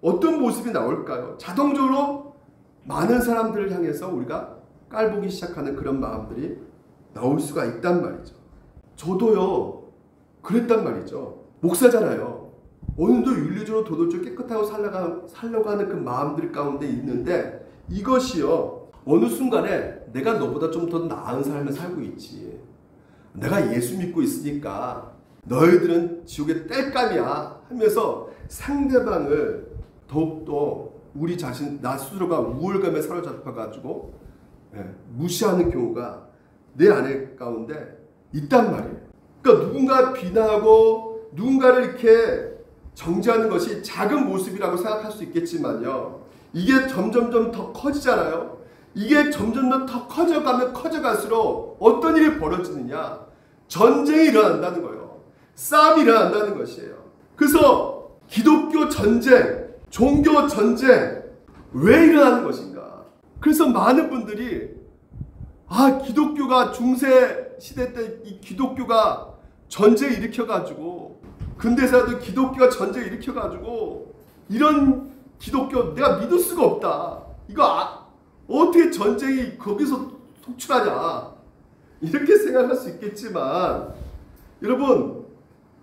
[SPEAKER 1] 어떤 모습이 나올까요? 자동적으로 많은 사람들을 향해서 우리가 깔보기 시작하는 그런 마음들이 나올 수가 있단 말이죠. 저도요 그랬단 말이죠. 목사잖아요. 오늘도 윤리적으로 도덕적으로 깨끗하고 살려고 하는 그 마음들 가운데 있는데 이것이요 어느 순간에 내가 너보다 좀 더 나은 삶을 살고 있지, 내가 예수 믿고 있으니까 너희들은 지옥의 땔감이야 하면서 상대방을 더욱더 우리 자신, 나 스스로가 우월감에 사로잡혀가지고 무시하는 경우가 내 안에 가운데 있단 말이에요. 그러니까 누군가 비난하고 누군가를 이렇게 정죄하는 것이 작은 모습이라고 생각할 수 있겠지만요, 이게 점점점 더 커지잖아요. 이게 점점 더 커져가면 커져갈수록 어떤 일이 벌어지느냐? 전쟁이 일어난다는 거예요. 싸움이 일어난다는 것이에요. 그래서 기독교 전쟁, 종교 전쟁 왜 일어나는 것인가? 그래서 많은 분들이 기독교가 중세 시대 때 이 기독교가 전쟁 일으켜가지고 근대사도 기독교가 전쟁 일으켜가지고 이런 기독교 내가 믿을 수가 없다. 이거 어떻게 전쟁이 거기서 속출하냐? 이렇게 생각할 수 있겠지만 여러분,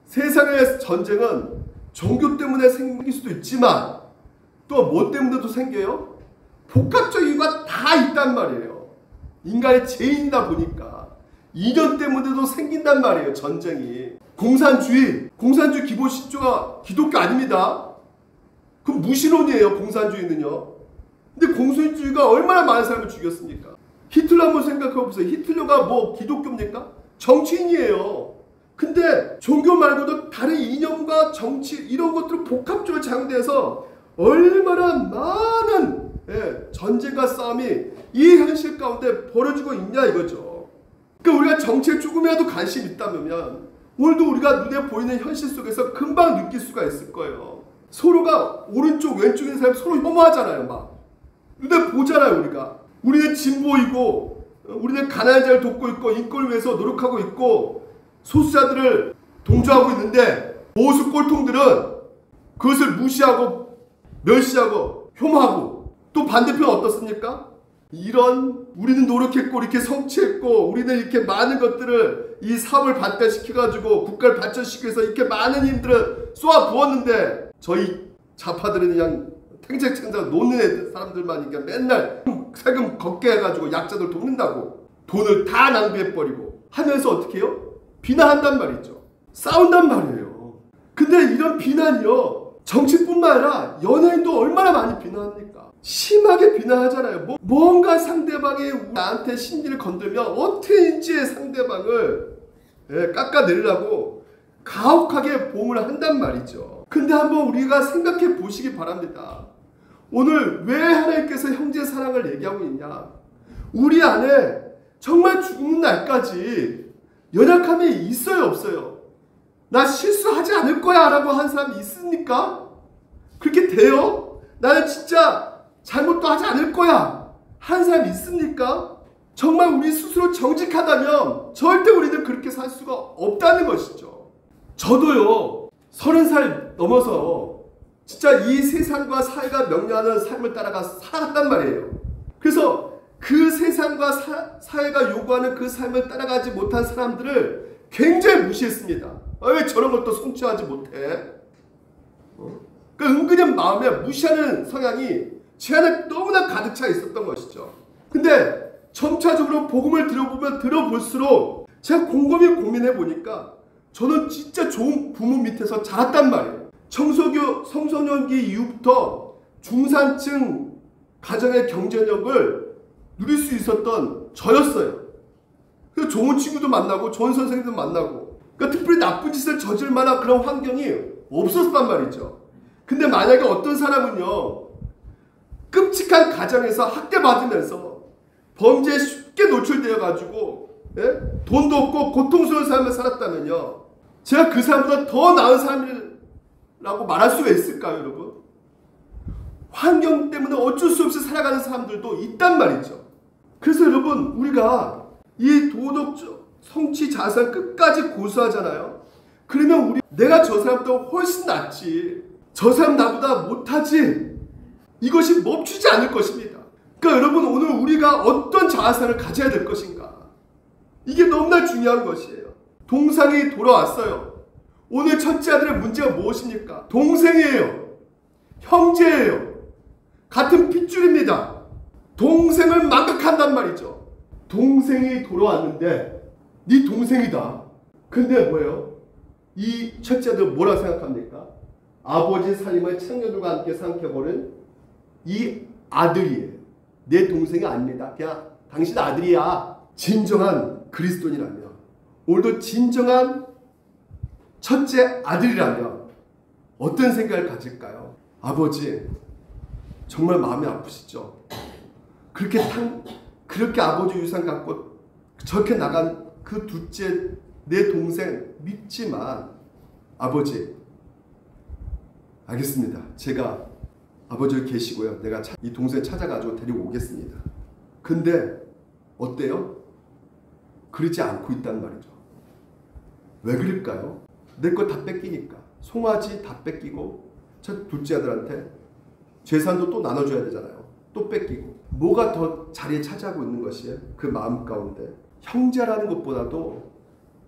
[SPEAKER 1] 세상의 전쟁은 종교 때문에 생길 수도 있지만 또 뭐 때문에도 생겨요? 복합적 이유가 다 있단 말이에요. 인간의 죄인이다 보니까 이념 때문에도 생긴단 말이에요. 전쟁이. 공산주의 기본 시초가 기독교 아닙니다. 그럼 무신론이에요. 공산주의는요. 근데 공산주의가 얼마나 많은 사람을 죽였습니까? 히틀러 한번 생각해 보세요. 히틀러가 뭐 기독교입니까? 정치인이에요. 근데 종교 말고도 다른 이념과 정치 이런 것들을 복합적으로 작용돼서 얼마나 많은 전쟁과 싸움이 이 현실 가운데 벌어지고 있냐 이거죠. 그러니까 우리가 정치에 조금이라도 관심 있다면 오늘도 우리가 눈에 보이는 현실 속에서 금방 느낄 수가 있을 거예요. 서로가 오른쪽 왼쪽 있는 사람 서로 혐오하잖아요. 막 눈에 보잖아요. 우리는 진보이고 우리는 가난한 자를 돕고 있고 인권을 위해서 노력하고 있고 소수자들을 동조하고 있는데 보수 꼴통들은 그것을 무시하고 멸시하고 혐오하고, 또 반대편 어떻습니까? 이런 우리는 노력했고 이렇게 성취했고 우리는 이렇게 많은 것들을 이 사업을 발달시켜가지고 국가를 발전시키기 위해서 이렇게 많은 힘들을 쏘아 부었는데 저희 좌파들은 그냥 탱탱탱탱 노는 사람들만 그러니까 맨날 세금 걷게 해가지고 약자들 돕는다고 돈을 다 낭비해버리고 하면서 어떻게 해요? 비난한단 말이죠. 싸운단 말이에요. 근데 이런 비난이요, 정치뿐만 아니라 연예인도 얼마나 많이 비난합니까? 심하게 비난하잖아요. 뭔가 상대방이 나한테 심리를 건들면 어떻게든지 상대방을 깎아내리려고 가혹하게 보응을 한단 말이죠. 근데 한번 우리가 생각해 보시기 바랍니다. 오늘 왜 하나님께서 형제 사랑을 얘기하고 있냐? 우리 안에 정말 죽는 날까지 연약함이 있어요, 없어요? 나 실수하지 않을 거야 라고 한 사람이 있습니까? 그렇게 돼요? 나는 진짜 잘못도 하지 않을 거야 한 사람이 있습니까? 정말 우리 스스로 정직하다면 절대 우리는 그렇게 살 수가 없다는 것이죠. 저도요 30살 넘어서 진짜 이 세상과 사회가 명령하는 삶을 따라가 살았단 말이에요. 그래서 그 세상과 사회가 요구하는 그 삶을 따라가지 못한 사람들을 굉장히 무시했습니다. 왜 저런 것도 성취하지 못해? 그 은근히 마음에 무시하는 성향이 제 안에 너무나 가득 차 있었던 것이죠. 근데 점차적으로 복음을 들어보면 들어볼수록 제가 곰곰이 고민해 보니까 저는 진짜 좋은 부모 밑에서 자랐단 말이에요. 청소년기 이후부터 중산층 가정의 경제력을 누릴 수 있었던 저였어요. 그래서 좋은 친구도 만나고 좋은 선생님도 만나고, 그러니까 특별히 나쁜 짓을 저질 만한 그런 환경이 없었단 말이죠. 근데 만약에 어떤 사람은요 끔찍한 가정에서 학대받으면서 범죄에 쉽게 노출되어 가지고 돈도 없고 고통스러운 삶을 살았다면요, 제가 그 사람보다 더 나은 사람이라고 말할 수가 있을까요, 여러분? 환경 때문에 어쩔 수 없이 살아가는 사람들도 있단 말이죠. 그래서 여러분, 우리가 이 도덕적 성취 자살 끝까지 고수하잖아요. 그러면 내가 저 사람보다 훨씬 낫지, 저 사람 나보다 못하지, 이것이 멈추지 않을 것입니다. 그러니까 여러분, 오늘 우리가 어떤 자아상을 가져야 될 것인가, 이게 너무나 중요한 것이에요. 동상이 돌아왔어요. 오늘 첫째 아들의 문제가 무엇입니까? 동생이에요. 형제예요. 같은 핏줄입니다. 동생을 망각한단 말이죠. 동생이 돌아왔는데 네 동생이다. 근데 뭐예요? 이 첫째 아들 뭐라 생각합니까? 아버지 살림을 창녀들과 함께 삼켜버린 이 아들이에요. 내 동생이 아닙니다. 그냥 당신 아들이야. 진정한 그리스도인이라면, 오늘도 진정한 첫째 아들이라면 어떤 생각을 가질까요? 아버지 정말 마음이 아프시죠? 그렇게 아버지 유산 갖고 저렇게 나간 그 둘째 내 동생 밉지만, 아버지 알겠습니다. 제가 아버지가 계시고요, 내가 이 동생 찾아가지고 데리고 오겠습니다. 근데 어때요? 그러지 않고 있단 말이죠. 왜 그럴까요? 내 거 다 뺏기니까. 송아지 다 뺏기고, 첫 둘째 아들한테 재산도 또 나눠줘야 되잖아요. 또 뺏기고. 뭐가 더 자리에 차지하고 있는 것이에요? 그 마음 가운데 형제라는 것보다도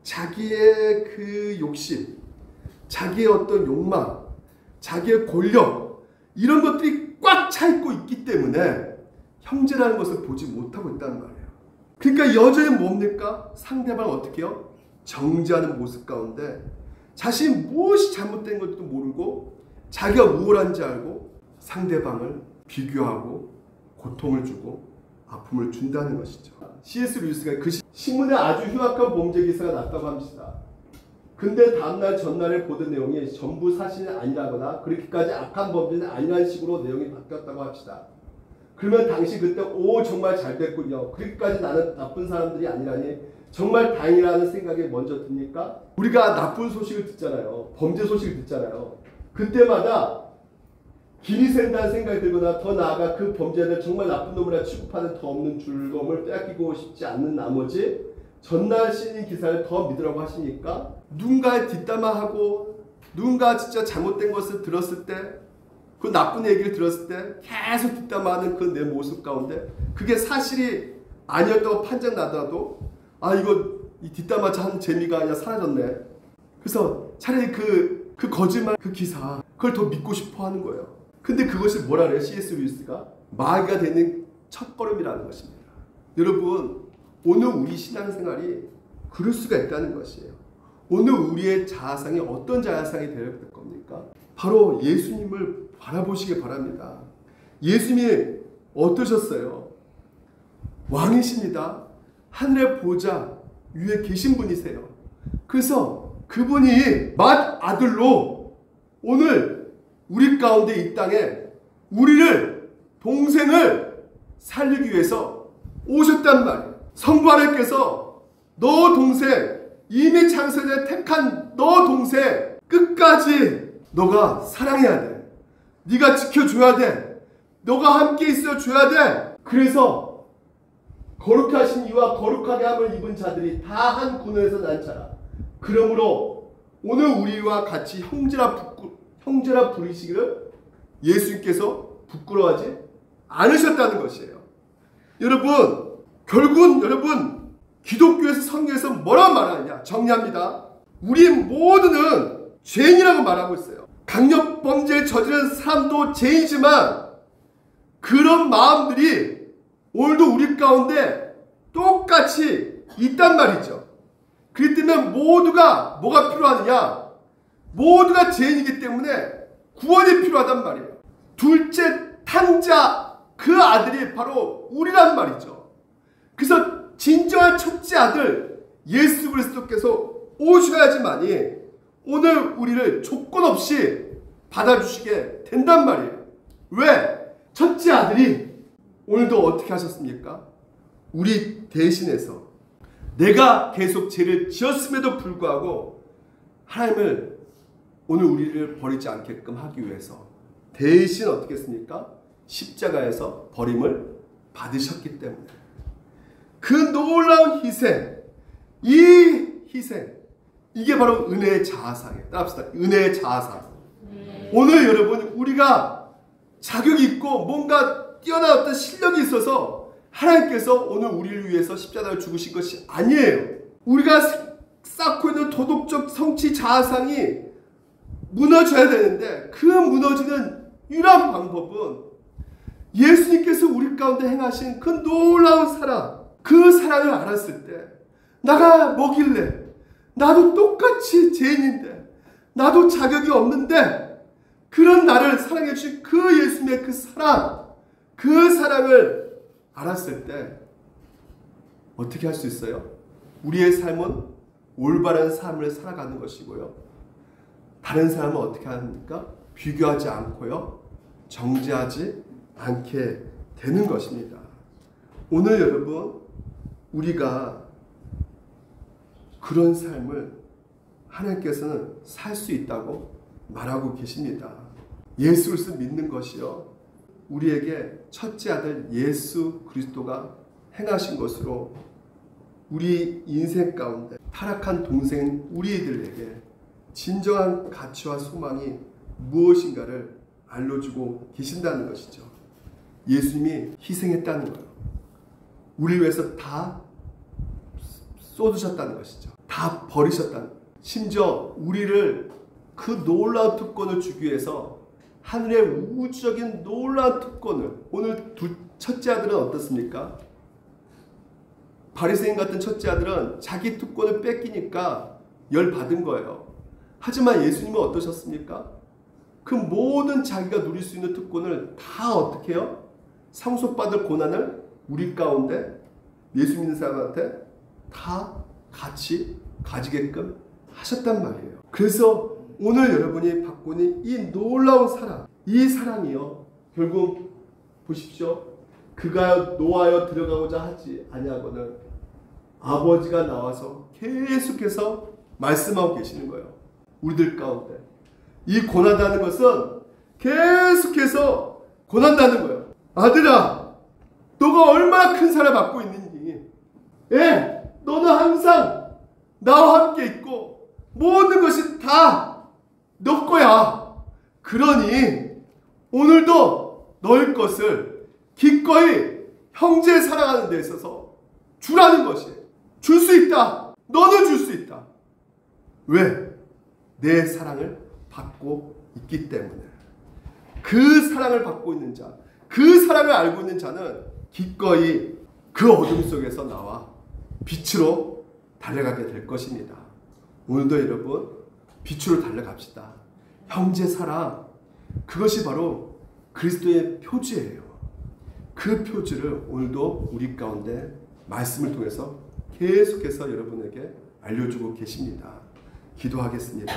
[SPEAKER 1] 자기의 그 욕심, 자기의 어떤 욕망, 자기의 권력, 이런 것들이 꽉 차 있고 있기 때문에 형제라는 것을 보지 못하고 있단 말이에요. 그러니까 여전히 뭡니까? 상대방을 어떻게 해요? 정죄하는 모습 가운데 자신이 무엇이 잘못된 것도 모르고 자기가 우월한지 알고 상대방을 비교하고 고통을 주고 아픔을 준다는 것이죠. C.S. 루이스가 그 신문에 아주 흉악한 범죄 기사가 났다고 합시다. 근데 다음날 전날에 보던 내용이 전부 사실이 아니라거나 그렇게까지 악한 범죄는 아니라는 식으로 내용이 바뀌었다고 합시다. 그러면 당시 그때 정말 잘 됐군요, 그렇게까지 나는 나쁜 사람들이 아니라니 정말 다행이라는 생각이 먼저 듭니까? 우리가 나쁜 소식을 듣잖아요. 범죄 소식을 듣잖아요. 그때마다 길이 샌다는 생각이 들거나, 더 나아가 그 범죄를 정말 나쁜 놈이라 취급하는 더 없는 즐거움을 빼앗기고 싶지 않는 나머지 전날 쓰인 기사를 더 믿으라고 하시니까 누군가의 뒷담화하고 누군가 진짜 잘못된 것을 들었을 때 그 나쁜 얘기를 들었을 때 계속 뒷담화하는 그 내 모습 가운데 그게 사실이 아니었다고 판정 나더라도 이거 이 뒷담화 하는 재미가 그냥 사라졌네. 그래서 차라리 그 거짓말 그 기사 그걸 더 믿고 싶어 하는 거예요. 근데 그것이 뭐라 그래요? C.S. 루이스가 마귀가 되는 첫걸음이라는 것입니다. 여러분, 오늘 우리 신앙생활이 그럴 수가 있다는 것이에요. 오늘 우리의 자아상이 어떤 자아상이 되어야 겁니까? 바로 예수님을 바라보시기 바랍니다. 예수님이 어떠셨어요? 왕이십니다. 하늘의 보좌 위에 계신 분이세요. 그래서 그분이 맏아들로 오늘 우리 가운데 이 땅에 우리를 동생을 살리기 위해서 오셨단 말이에요. 성부 하나님께서 너 동생 이미 창세전에 택한 너 동생 끝까지 너가 사랑해야 돼. 네가 지켜줘야 돼. 너가 함께 있어줘야 돼. 그래서 거룩하게 하신 이와 거룩하게 함을 입은 자들이 다 한 군원에서 난 자라. 그러므로 오늘 우리와 같이 형제라 부르시기를 예수님께서 부끄러워하지 않으셨다는 것이에요. 여러분, 결국은 여러분 기독교에서 성경에서 뭐라고 말하느냐 정리합니다. 우리 모두는 죄인이라고 말하고 있어요. 강력 범죄를 저지른 사람도 죄인이지만 그런 마음들이 오늘도 우리 가운데 똑같이 있단 말이죠. 그렇기 때문에 모두가 뭐가 필요하느냐? 모두가 죄인이기 때문에 구원이 필요하단 말이에요. 둘째 탕자 그 아들이 바로 우리란 말이죠. 그래서 진정한 첫째 아들 예수 그리스도께서 오셔야지만이 오늘 우리를 조건 없이 받아주시게 된단 말이에요. 왜? 첫째 아들이 오늘도 어떻게 하셨습니까? 우리 대신해서 내가 계속 죄를 지었음에도 불구하고 하나님을 오늘 우리를 버리지 않게끔 하기 위해서 대신 어떻게 했습니까? 십자가에서 버림을 받으셨기 때문에 그 놀라운 희생, 이 희생 이게 바로 은혜의 자아상이에요. 따라합시다. 은혜의 자아상. 오늘 여러분 우리가 자격이 있고 뭔가 뛰어난 어떤 실력이 있어서 하나님께서 오늘 우리를 위해서 십자가를 죽으신 것이 아니에요. 우리가 쌓고 있는 도덕적 성취 자아상이 무너져야 되는데 그 무너지는 유일한 방법은 예수님께서 우리 가운데 행하신 그 놀라운 사랑, 그 사랑을 알았을 때 나가 뭐길래 나도 똑같이 죄인인데 나도 자격이 없는데 그런 나를 사랑해 주신 그 예수님의 그 사랑, 그 사랑을 알았을 때 어떻게 할 수 있어요? 우리의 삶은 올바른 삶을 살아가는 것이고요. 다른 사람은 어떻게 합니까? 비교하지 않고요. 정죄하지 않게 되는 것입니다. 오늘 여러분 우리가 그런 삶을 하나님께서는 살 수 있다고 말하고 계십니다. 예수 그리스도 믿는 것이요. 우리에게 첫째 아들 예수 그리스도가 행하신 것으로 우리 인생 가운데 타락한 동생 우리들에게 진정한 가치와 소망이 무엇인가를 알려주고 계신다는 것이죠. 예수님이 희생했다는 거예요. 우리를 위해서 다 쏟으셨다는 것이죠. 다 버리셨다는 거예요. 심지어 우리를 그 놀라운 특권을 주기 위해서 하늘의 우주적인 놀라운 특권을 오늘 첫째 아들은 어떻습니까? 바리새인 같은 첫째 아들은 자기 특권을 뺏기니까 열받은 거예요. 하지만 예수님은 어떠셨습니까? 그 모든 자기가 누릴 수 있는 특권을 다 어떻게 해요? 상속받을 고난을 우리 가운데 예수 믿는 사람한테 다 같이 가지게끔 하셨단 말이에요. 그래서 오늘 여러분이 받고 있는 이 놀라운 사랑, 이 사랑이요. 결국 보십시오. 그가 노하여 들어가고자 하지 아니하거늘 아버지가 나와서 계속해서 말씀하고 계시는 거예요. 우리들 가운데. 이 고난다는 것은 계속해서 고난다는 거예요. 아들아, 너가 얼마나 큰 사랑 받고 있는지. 너는 항상 나와 함께 있고 모든 것이 다 너 거야. 그러니 오늘도 너희 것을 기꺼이 형제 사랑하는 데 있어서 주라는 것이에요. 줄 수 있다. 너는 줄 수 있다. 왜? 내 사랑을 받고 있기 때문에. 그 사랑을 받고 있는 자, 그 사랑을 알고 있는 자는 기꺼이 그 어둠 속에서 나와 빛으로 달려가게 될 것입니다. 오늘도 여러분 빛으로 달려갑시다. 형제 사랑, 그것이 바로 그리스도의 표지예요. 그 표지를 오늘도 우리 가운데 말씀을 통해서 계속해서 여러분에게 알려주고 계십니다. 기도하겠습니다.